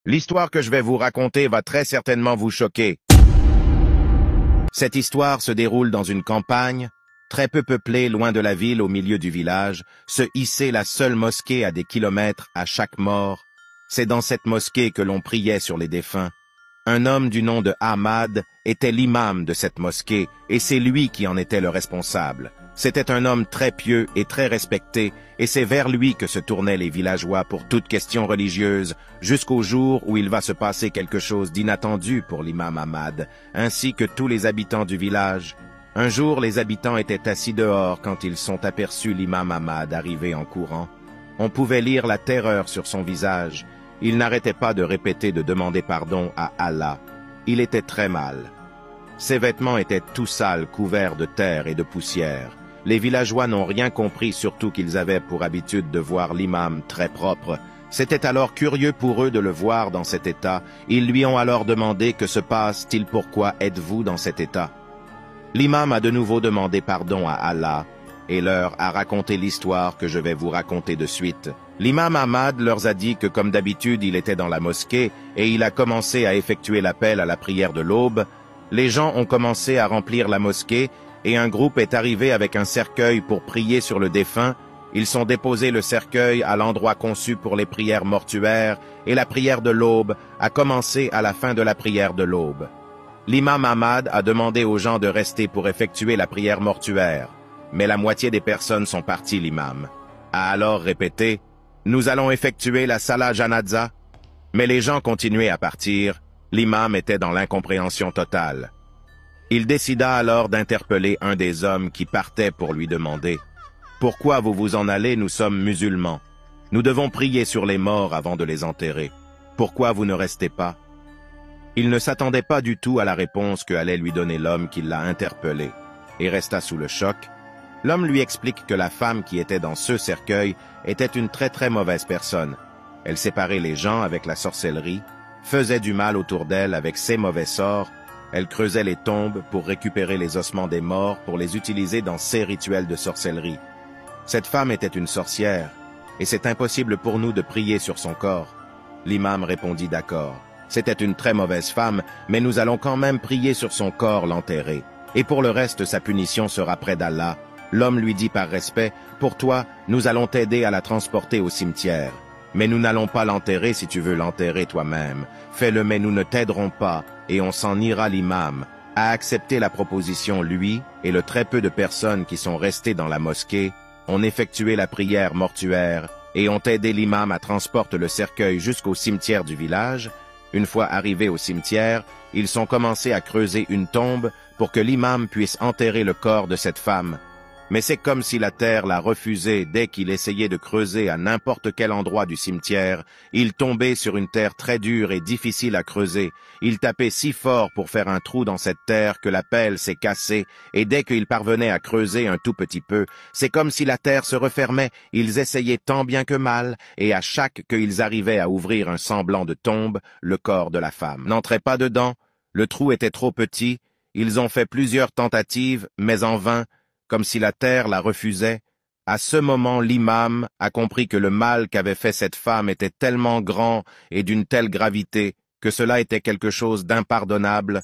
L'histoire que je vais vous raconter va très certainement vous choquer. Cette histoire se déroule dans une campagne, très peu peuplée, loin de la ville, au milieu du village, se hissait la seule mosquée à des kilomètres à chaque mort. C'est dans cette mosquée que l'on priait sur les défunts. Un homme du nom de Ahmad était l'imam de cette mosquée, et c'est lui qui en était le responsable. C'était un homme très pieux et très respecté, et c'est vers lui que se tournaient les villageois pour toute question religieuse, jusqu'au jour où il va se passer quelque chose d'inattendu pour l'imam Ahmad, ainsi que tous les habitants du village. Un jour, les habitants étaient assis dehors quand ils sont aperçus l'imam Ahmad arriver en courant. On pouvait lire la terreur sur son visage. Il n'arrêtait pas de répéter de demander pardon à Allah. Il était très mal. Ses vêtements étaient tout sales, couverts de terre et de poussière. Les villageois n'ont rien compris, surtout qu'ils avaient pour habitude de voir l'imam très propre. C'était alors curieux pour eux de le voir dans cet état. Ils lui ont alors demandé: que se passe-t-il? Pourquoi êtes-vous dans cet état? L'imam a de nouveau demandé pardon à Allah et leur a raconté l'histoire que je vais vous raconter de suite. L'imam Ahmad leur a dit que comme d'habitude il était dans la mosquée et il a commencé à effectuer l'appel à la prière de l'aube. Les gens ont commencé à remplir la mosquée et un groupe est arrivé avec un cercueil pour prier sur le défunt. Ils sont déposés le cercueil à l'endroit conçu pour les prières mortuaires et la prière de l'aube a commencé à la fin de la prière de l'aube. L'imam Ahmad a demandé aux gens de rester pour effectuer la prière mortuaire, mais la moitié des personnes sont parties. L'imam a alors répété: nous allons effectuer la Salah Janaza, mais les gens continuaient à partir. L'imam était dans l'incompréhension totale. Il décida alors d'interpeller un des hommes qui partait pour lui demander: pourquoi vous vous en allez? Nous sommes musulmans. Nous devons prier sur les morts avant de les enterrer. Pourquoi vous ne restez pas? Il ne s'attendait pas du tout à la réponse que allait lui donner l'homme qui l'a interpellé, et resta sous le choc. L'homme lui explique que la femme qui était dans ce cercueil était une très mauvaise personne. Elle séparait les gens avec la sorcellerie, faisait du mal autour d'elle avec ses mauvais sorts. Elle creusait les tombes pour récupérer les ossements des morts pour les utiliser dans ses rituels de sorcellerie. Cette femme était une sorcière, et c'est impossible pour nous de prier sur son corps. L'imam répondit d'accord. C'était une très mauvaise femme, mais nous allons quand même prier sur son corps, l'enterrer. Et pour le reste, sa punition sera près d'Allah. L'homme lui dit par respect: pour toi, nous allons t'aider à la transporter au cimetière. Mais nous n'allons pas l'enterrer si tu veux l'enterrer toi-même. Fais-le, mais nous ne t'aiderons pas, et on s'en ira. L'imam a accepté la proposition. Lui et le très peu de personnes qui sont restées dans la mosquée ont effectué la prière mortuaire et ont aidé l'imam à transporter le cercueil jusqu'au cimetière du village. Une fois arrivés au cimetière, ils sont commencés à creuser une tombe pour que l'imam puisse enterrer le corps de cette femme. Mais c'est comme si la terre l'a refusé. Dès qu'il essayait de creuser à n'importe quel endroit du cimetière, il tombait sur une terre très dure et difficile à creuser. Il tapait si fort pour faire un trou dans cette terre que la pelle s'est cassée, et dès qu'il parvenait à creuser un tout petit peu, c'est comme si la terre se refermait. Ils essayaient tant bien que mal, et à chaque qu'ils arrivaient à ouvrir un semblant de tombe, le corps de la femme n'entrait pas dedans. Le trou était trop petit. Ils ont fait plusieurs tentatives, mais en vain, comme si la terre la refusait. À ce moment, l'imam a compris que le mal qu'avait fait cette femme était tellement grand et d'une telle gravité que cela était quelque chose d'impardonnable.